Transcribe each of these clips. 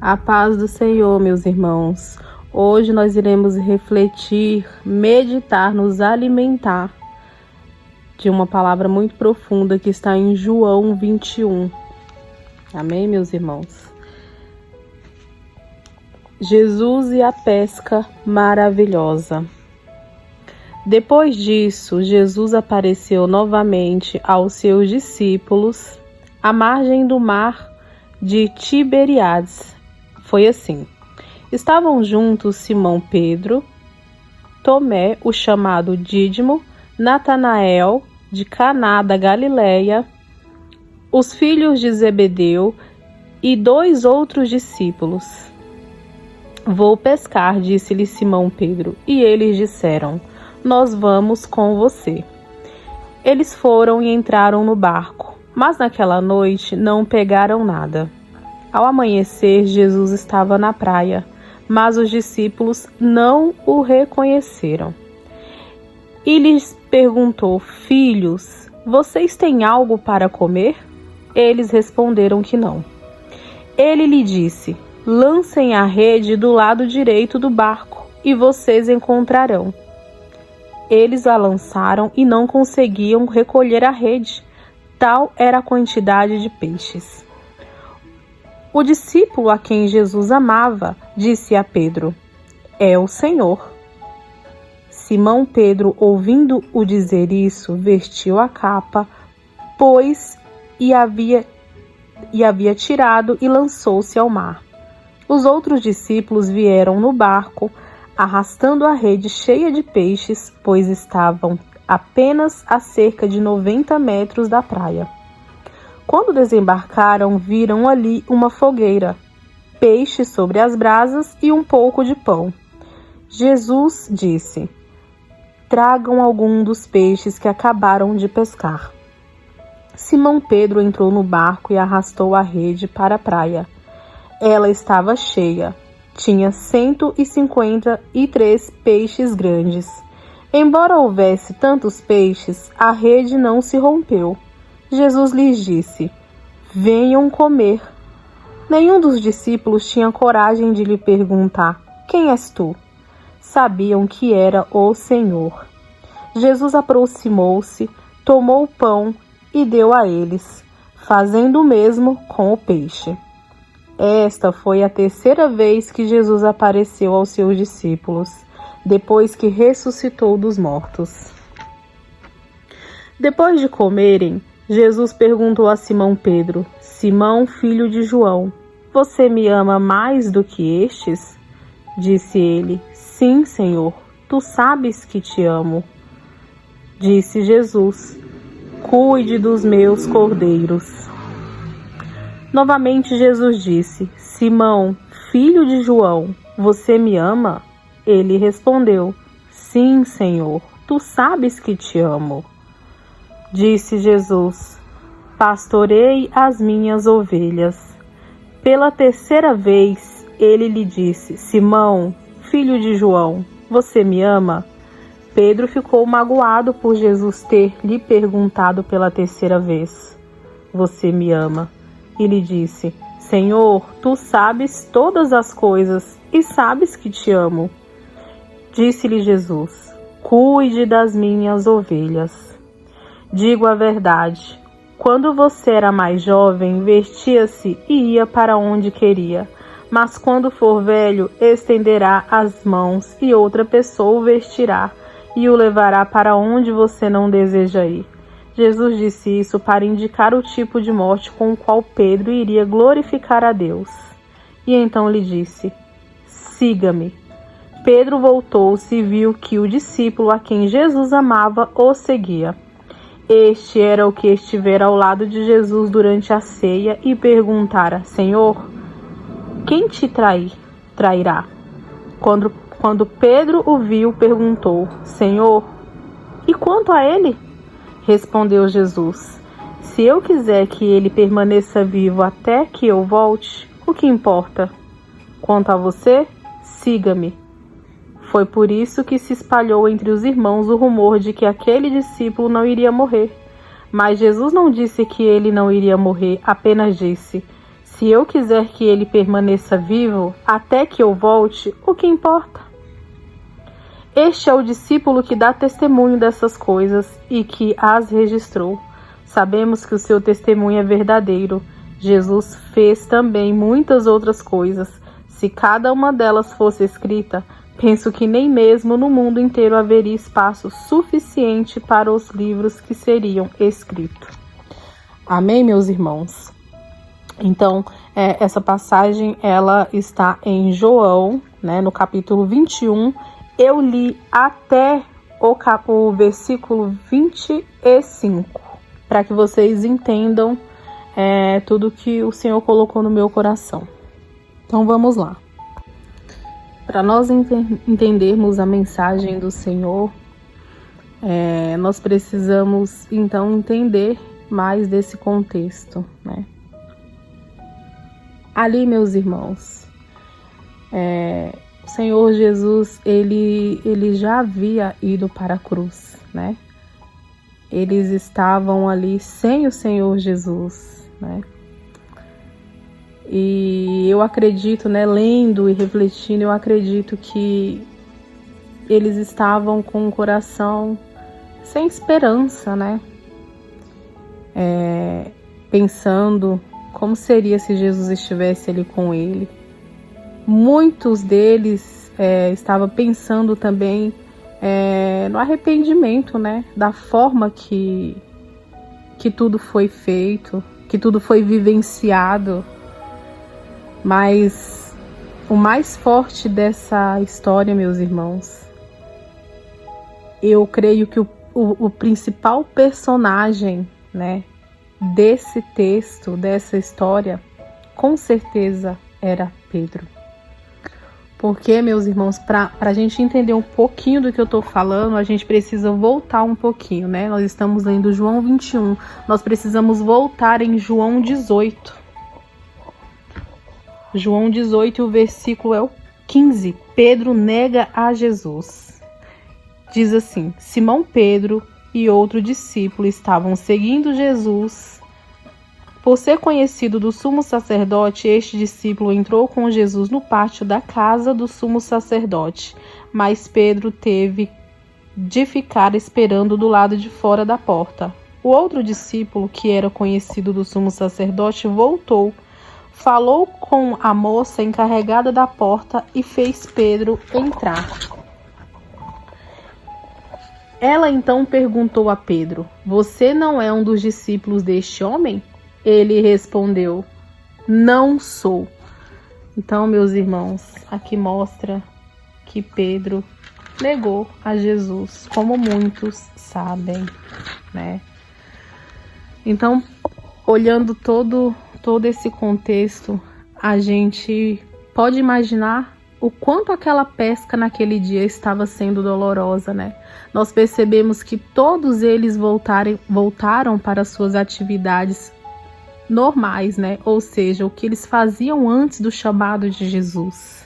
A paz do Senhor, meus irmãos. Hoje nós iremos refletir, meditar, nos alimentar de uma palavra muito profunda que está em João 21. Amém, meus irmãos? Jesus e a pesca maravilhosa. Depois disso, Jesus apareceu novamente aos seus discípulos à margem do mar de Tiberíades. Foi assim: estavam juntos Simão Pedro, Tomé, o chamado Dídimo, Natanael, de Caná da Galileia, os filhos de Zebedeu e 2 outros discípulos. Vou pescar, disse-lhe Simão Pedro, e eles disseram: nós vamos com você. Eles foram e entraram no barco, mas naquela noite não pegaram nada. Ao amanhecer, Jesus estava na praia, mas os discípulos não o reconheceram. E lhes perguntou: filhos, vocês têm algo para comer? Eles responderam que não. Ele lhe disse: lancem a rede do lado direito do barco, e vocês encontrarão. Eles a lançaram e não conseguiam recolher a rede, tal era a quantidade de peixes. O discípulo a quem Jesus amava disse a Pedro: é o Senhor. Simão Pedro, ouvindo-o dizer isso, vestiu a capa, pois e havia tirado e lançou-se ao mar. Os outros discípulos vieram no barco, arrastando a rede cheia de peixes, pois estavam apenas a cerca de 90 metros da praia. Quando desembarcaram, viram ali uma fogueira, peixe sobre as brasas e um pouco de pão. Jesus disse: tragam algum dos peixes que acabaram de pescar. Simão Pedro entrou no barco e arrastou a rede para a praia. Ela estava cheia. Tinha 153 peixes grandes. Embora houvesse tantos peixes, a rede não se rompeu. Jesus lhes disse: venham comer. Nenhum dos discípulos tinha coragem de lhe perguntar: quem és tu? Sabiam que era o Senhor. Jesus aproximou-se, tomou o pão e deu a eles, fazendo o mesmo com o peixe. Esta foi a 3ª vez que Jesus apareceu aos seus discípulos, depois que ressuscitou dos mortos. Depois de comerem, Jesus perguntou a Simão Pedro: Simão, filho de João, você me ama mais do que estes? Disse ele: sim, Senhor, tu sabes que te amo. Disse Jesus: cuide dos meus cordeiros. Novamente Jesus disse: Simão, filho de João, você me ama? Ele respondeu: sim, Senhor, tu sabes que te amo. Disse Jesus: pastorei as minhas ovelhas. Pela 3ª vez ele lhe disse: Simão, filho de João, você me ama? Pedro ficou magoado por Jesus ter lhe perguntado pela 3ª vez: você me ama? E lhe disse: Senhor, tu sabes todas as coisas e sabes que te amo. Disse-lhe Jesus: cuide das minhas ovelhas. Digo a verdade, quando você era mais jovem, vestia-se e ia para onde queria, mas quando for velho, estenderá as mãos e outra pessoa o vestirá e o levará para onde você não deseja ir. Jesus disse isso para indicar o tipo de morte com o qual Pedro iria glorificar a Deus. E então lhe disse: siga-me. Pedro voltou-se e viu que o discípulo a quem Jesus amava o seguia. Este era o que estivera ao lado de Jesus durante a ceia e perguntara: Senhor, quem te trairá? Quando Pedro o viu, perguntou: Senhor, e quanto a ele? Respondeu Jesus: se eu quiser que ele permaneça vivo até que eu volte, o que importa? Quanto a você, siga-me. Foi por isso que se espalhou entre os irmãos o rumor de que aquele discípulo não iria morrer. Mas Jesus não disse que ele não iria morrer, apenas disse: Se eu quiser que ele permaneça vivo até que eu volte, o que importa? Este é o discípulo que dá testemunho dessas coisas e que as registrou. Sabemos que o seu testemunho é verdadeiro. Jesus fez também muitas outras coisas. Se cada uma delas fosse escrita, penso que nem mesmo no mundo inteiro haveria espaço suficiente para os livros que seriam escritos. Amém, meus irmãos? Então, essa passagem, ela está em João, né, no capítulo 21. Eu li até o versículo 25, para que vocês entendam tudo que o Senhor colocou no meu coração. Então vamos lá. Para nós entendermos a mensagem do Senhor, nós precisamos então entender mais desse contexto, né? Ali, meus irmãos, o Senhor Jesus, ele já havia ido para a cruz, né? Eles estavam ali sem o Senhor Jesus, né? E eu acredito, né, lendo e refletindo, eu acredito que eles estavam com o coração sem esperança, né? Pensando como seria se Jesus estivesse ali com ele. Muitos deles estavam pensando também no arrependimento, né? Da forma que tudo foi feito, que tudo foi vivenciado. Mas o mais forte dessa história, meus irmãos, eu creio que o principal personagem, né, desse texto, dessa história, com certeza era Pedro. Porque, meus irmãos, para a gente entender um pouquinho do que eu estou falando, a gente precisa voltar um pouquinho, né? Nós estamos lendo João 21, nós precisamos voltar em João 18. João 18, o versículo é o 15. Pedro nega a Jesus. Diz assim: Simão Pedro e outro discípulo estavam seguindo Jesus. Por ser conhecido do sumo sacerdote, este discípulo entrou com Jesus no pátio da casa do sumo sacerdote, mas Pedro teve de ficar esperando do lado de fora da porta. O outro discípulo, que era conhecido do sumo sacerdote, voltou, falou com a moça encarregada da porta e fez Pedro entrar. Ela então perguntou a Pedro: Você não é um dos discípulos deste homem? Ele respondeu: Não sou. Então, meus irmãos, aqui mostra que Pedro negou a Jesus, como muitos sabem, né? Então, olhando todo esse contexto, a gente pode imaginar o quanto aquela pesca naquele dia estava sendo dolorosa, né? Nós percebemos que todos eles voltaram para suas atividades normais, né? Ou seja, o que eles faziam antes do chamado de Jesus.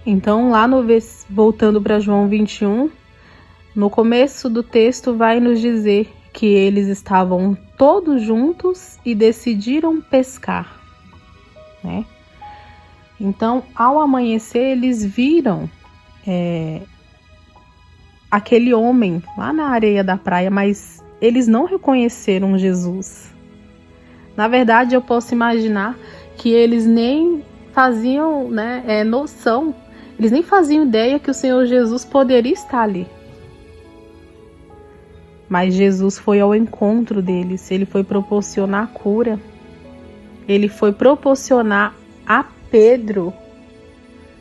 Então, lá voltando para João 21, no começo do texto vai nos dizer que eles estavam todos juntos e decidiram pescar, né? Então, ao amanhecer, eles viram aquele homem lá na areia da praia, mas eles não reconheceram Jesus. Na verdade, eu posso imaginar que eles nem faziam, né, noção, eles nem faziam ideia que o Senhor Jesus poderia estar ali. Mas Jesus foi ao encontro deles, ele foi proporcionar a cura, ele foi proporcionar a Pedro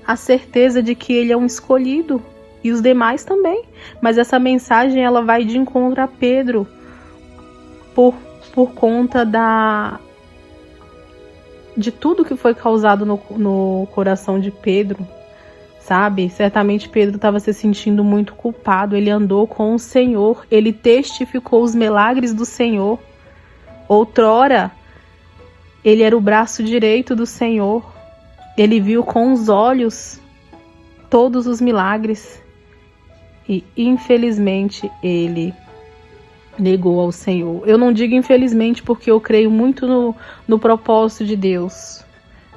a certeza de que ele é um escolhido, e os demais também. Mas essa mensagem ela vai de encontro a Pedro por conta de tudo que foi causado no coração de Pedro, sabe? Certamente Pedro estava se sentindo muito culpado. Ele andou com o Senhor, ele testificou os milagres do Senhor. Outrora, ele era o braço direito do Senhor. Ele viu com os olhos todos os milagres. E infelizmente ele negou ao Senhor. Eu não digo infelizmente porque eu creio muito no propósito de Deus.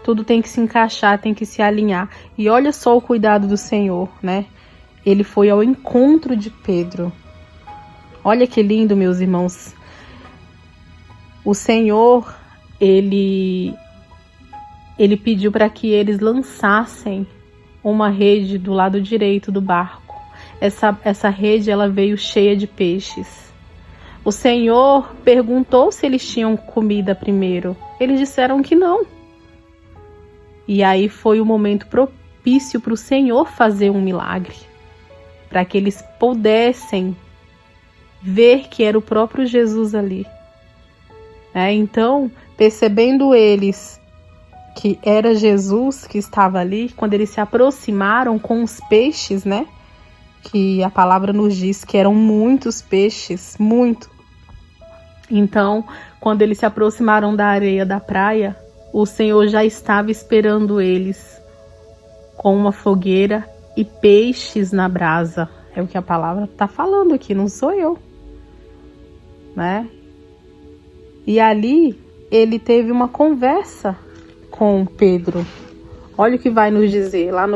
Tudo tem que se encaixar, tem que se alinhar. E olha só o cuidado do Senhor, né? Ele foi ao encontro de Pedro. Olha que lindo, meus irmãos. O Senhor, ele pediu para que eles lançassem uma rede do lado direito do barco. Essa rede, ela veio cheia de peixes. O Senhor perguntou se eles tinham comida primeiro. Eles disseram que não. E aí foi o momento propício para o Senhor fazer um milagre, para que eles pudessem ver que era o próprio Jesus ali. Então, percebendo eles que era Jesus que estava ali, quando eles se aproximaram com os peixes, né? Que a palavra nos diz que eram muitos peixes, muito. Então, quando eles se aproximaram da areia da praia, o Senhor já estava esperando eles com uma fogueira e peixes na brasa. É o que a palavra está falando aqui, não sou eu, né? E ali ele teve uma conversa com Pedro. Olha o que vai nos dizer lá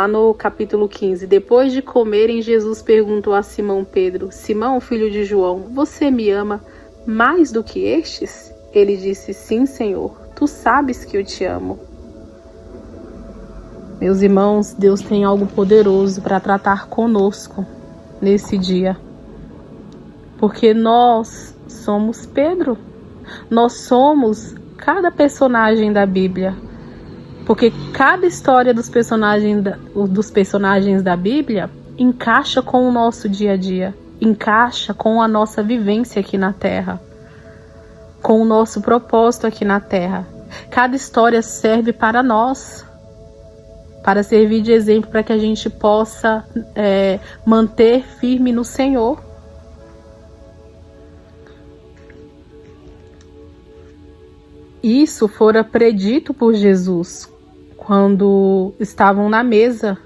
no capítulo 15. Depois de comerem, Jesus perguntou a Simão Pedro: Simão, filho de João, você me ama mais do que estes? Ele disse: sim, Senhor, tu sabes que eu te amo. Meus irmãos, Deus tem algo poderoso para tratar conosco nesse dia. Porque nós somos Pedro. Nós somos cada personagem da Bíblia. Porque cada história dos personagens da Bíblia encaixa com o nosso dia a dia. Encaixa com a nossa vivência aqui na Terra. Com o nosso propósito aqui na Terra. Cada história serve para nós. Para servir de exemplo para que a gente possa manter firme no Senhor. Isso fora predito por Jesus quando estavam na mesa.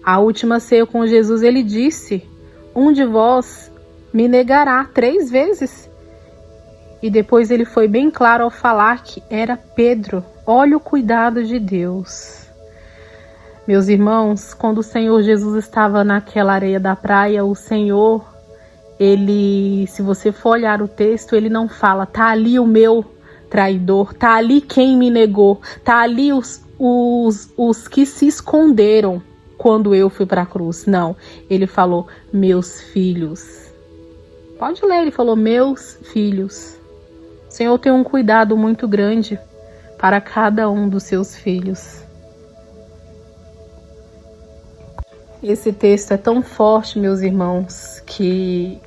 A última ceia com Jesus, ele disse: um de vós me negará 3 vezes. E depois ele foi bem claro ao falar que era Pedro. Olha o cuidado de Deus. Meus irmãos, quando o Senhor Jesus estava naquela areia da praia, o Senhor, ele, se você for olhar o texto, ele não fala: tá ali o meu traidor, tá ali quem me negou, tá ali os que se esconderam quando eu fui para a cruz. Não, ele falou: meus filhos. Pode ler, ele falou: meus filhos. O Senhor tem um cuidado muito grande para cada um dos seus filhos. Esse texto é tão forte, meus irmãos, que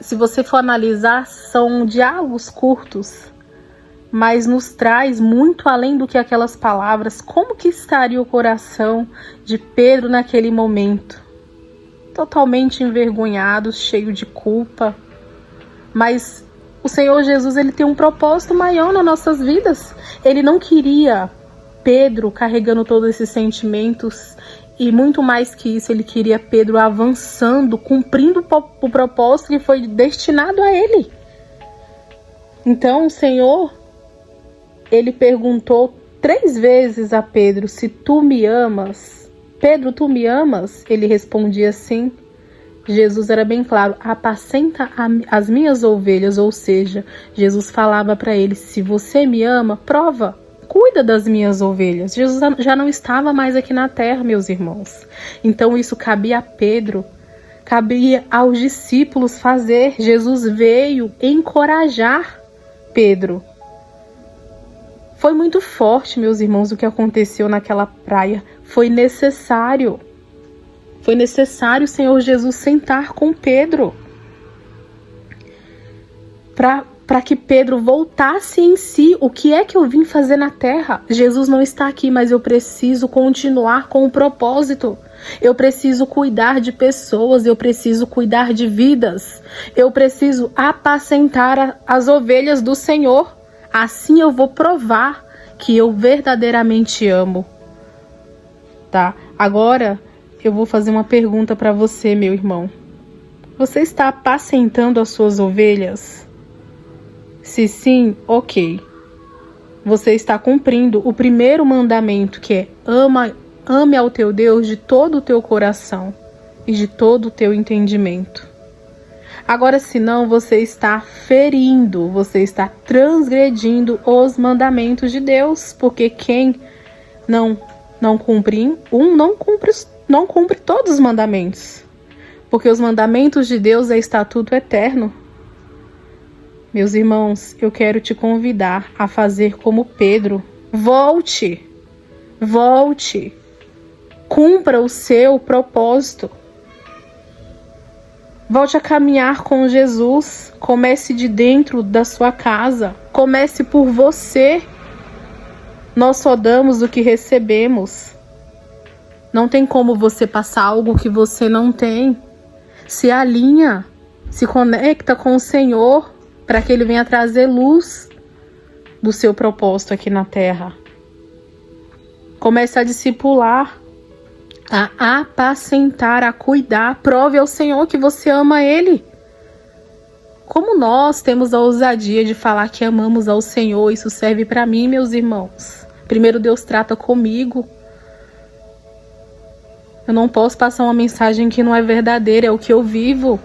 se você for analisar, são diálogos curtos, mas nos traz muito além do que aquelas palavras. Como que estaria o coração de Pedro naquele momento? Totalmente envergonhado, cheio de culpa. Mas o Senhor Jesus, ele tem um propósito maior nas nossas vidas. Ele não queria Pedro carregando todos esses sentimentos, e muito mais que isso, ele queria Pedro avançando, cumprindo o propósito que foi destinado a ele. Então o Senhor, ele perguntou 3 vezes a Pedro: se tu me amas? Pedro, tu me amas? Ele respondia sim. Jesus era bem claro: apacenta as minhas ovelhas. Ou seja, Jesus falava para ele: se você me ama, prova. Cuida das minhas ovelhas. Jesus já não estava mais aqui na terra, meus irmãos. Então isso cabia a Pedro, cabia aos discípulos fazer. Jesus veio encorajar Pedro. Foi muito forte, meus irmãos, o que aconteceu naquela praia. Foi necessário. Foi necessário o Senhor Jesus sentar com Pedro para que Pedro voltasse em si. O que é que eu vim fazer na terra? Jesus não está aqui, mas eu preciso continuar com o propósito. Eu preciso cuidar de pessoas, eu preciso cuidar de vidas. Eu preciso apacentar as ovelhas do Senhor. Assim eu vou provar que eu verdadeiramente amo. Tá? Agora eu vou fazer uma pergunta para você, meu irmão. Você está apacentando as suas ovelhas? Se sim, ok. Você está cumprindo o primeiro mandamento, que é ame ao teu Deus de todo o teu coração e de todo o teu entendimento. Agora, se não, você está ferindo, você está transgredindo os mandamentos de Deus, porque quem não cumpre não cumpre todos os mandamentos, porque os mandamentos de Deus é estatuto eterno. Meus irmãos, eu quero te convidar a fazer como Pedro. Volte, cumpra o seu propósito. Volte a caminhar com Jesus. Comece de dentro da sua casa. Comece por você. Nós só damos o que recebemos. Não tem como você passar algo que você não tem. Se alinha, se conecta com o Senhor, para que Ele venha trazer luz do seu propósito aqui na terra. Comece a discipular, a apacentar, a cuidar. Prove ao Senhor que você ama Ele. Como nós temos a ousadia de falar que amamos ao Senhor, isso serve para mim, meus irmãos. Primeiro Deus trata comigo. Eu não posso passar uma mensagem que não é verdadeira, é o que eu vivo.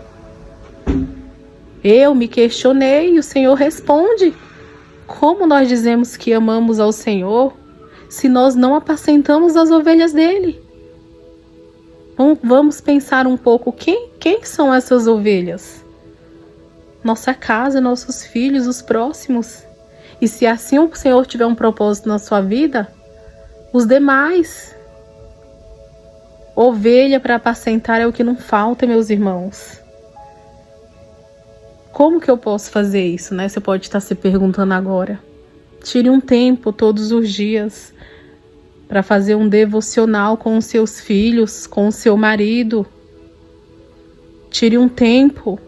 Eu me questionei e o Senhor responde. Como nós dizemos que amamos ao Senhor se nós não apacentamos as ovelhas dele? Vamos pensar um pouco, quem são essas ovelhas? Nossa casa, nossos filhos, os próximos. E se assim o Senhor tiver um propósito na sua vida, os demais. Ovelha para apacentar é o que não falta, meus irmãos. Como que eu posso fazer isso, né? Você pode estar se perguntando agora. Tire um tempo todos os dias para fazer um devocional com os seus filhos, com o seu marido. Tire um tempo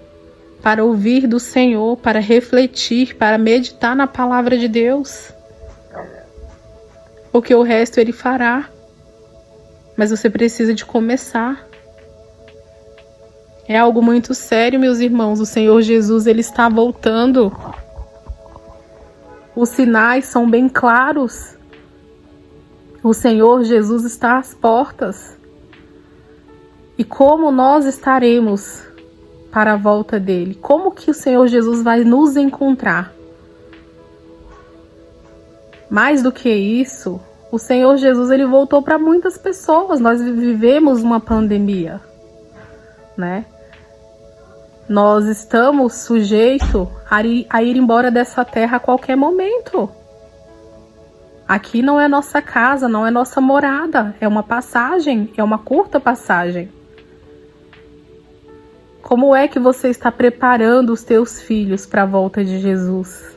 para ouvir do Senhor, para refletir, para meditar na palavra de Deus. Porque o resto Ele fará. Mas você precisa de começar. É algo muito sério, meus irmãos. O Senhor Jesus, Ele está voltando. Os sinais são bem claros. O Senhor Jesus está às portas. E como nós estaremos para a volta dele? Como que o Senhor Jesus vai nos encontrar? Mais do que isso, o Senhor Jesus, Ele voltou para muitas pessoas. Nós vivemos uma pandemia, né? Nós estamos sujeitos a ir embora dessa terra a qualquer momento. Aqui não é nossa casa, não é nossa morada. É uma passagem, é uma curta passagem. Como é que você está preparando os teus filhos para a volta de Jesus?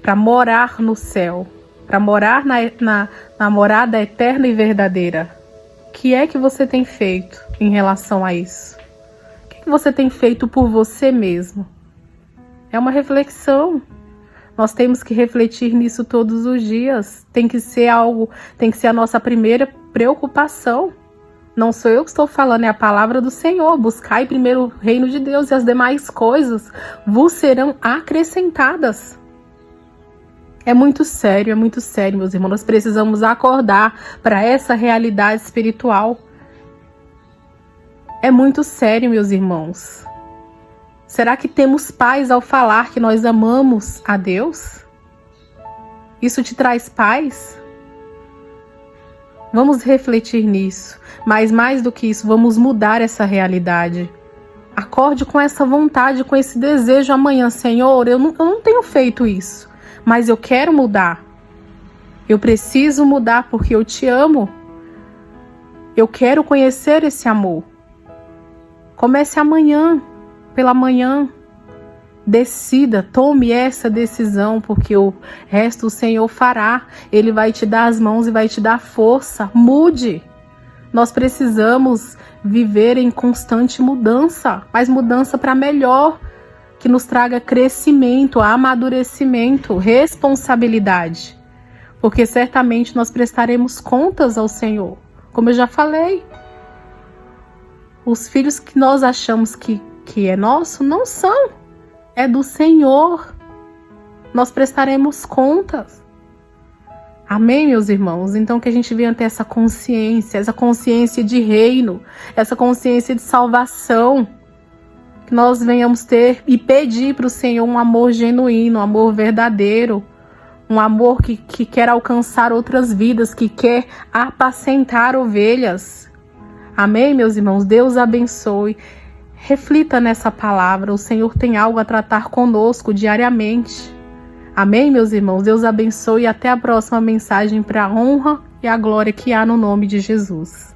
Para morar no céu, para morar na morada eterna e verdadeira. O que é que você tem feito em relação a isso? O que você tem feito por você mesmo? É uma reflexão. Nós temos que refletir nisso todos os dias. Tem que ser a nossa primeira preocupação. Não sou eu que estou falando, é a palavra do Senhor. Buscai primeiro o reino de Deus e as demais coisas vos serão acrescentadas. É muito sério, meus irmãos. Nós precisamos acordar para essa realidade espiritual. É muito sério, meus irmãos. Será que temos paz ao falar que nós amamos a Deus? Isso te traz paz? Vamos refletir nisso. Mas mais do que isso, vamos mudar essa realidade. Acorde com essa vontade, com esse desejo amanhã. Senhor, eu não tenho feito isso, mas eu quero mudar. Eu preciso mudar porque eu te amo. Eu quero conhecer esse amor. Comece amanhã, pela manhã. Decida, tome essa decisão, porque o resto o Senhor fará. Ele vai te dar as mãos e vai te dar força. Mude. Nós precisamos viver em constante mudança, mas mudança para melhor, que nos traga crescimento, amadurecimento, responsabilidade. Porque certamente nós prestaremos contas ao Senhor, como eu já falei. Os filhos que nós achamos que é nosso, não são. É do Senhor. Nós prestaremos contas. Amém, meus irmãos? Então que a gente venha ter essa consciência de reino, essa consciência de salvação. Que nós venhamos ter e pedir para o Senhor um amor genuíno, um amor verdadeiro. Um amor que quer alcançar outras vidas, que quer apacentar ovelhas. Amém, meus irmãos? Deus abençoe. Reflita nessa palavra. O Senhor tem algo a tratar conosco diariamente. Amém, meus irmãos? Deus abençoe e até a próxima mensagem para a honra e a glória que há no nome de Jesus.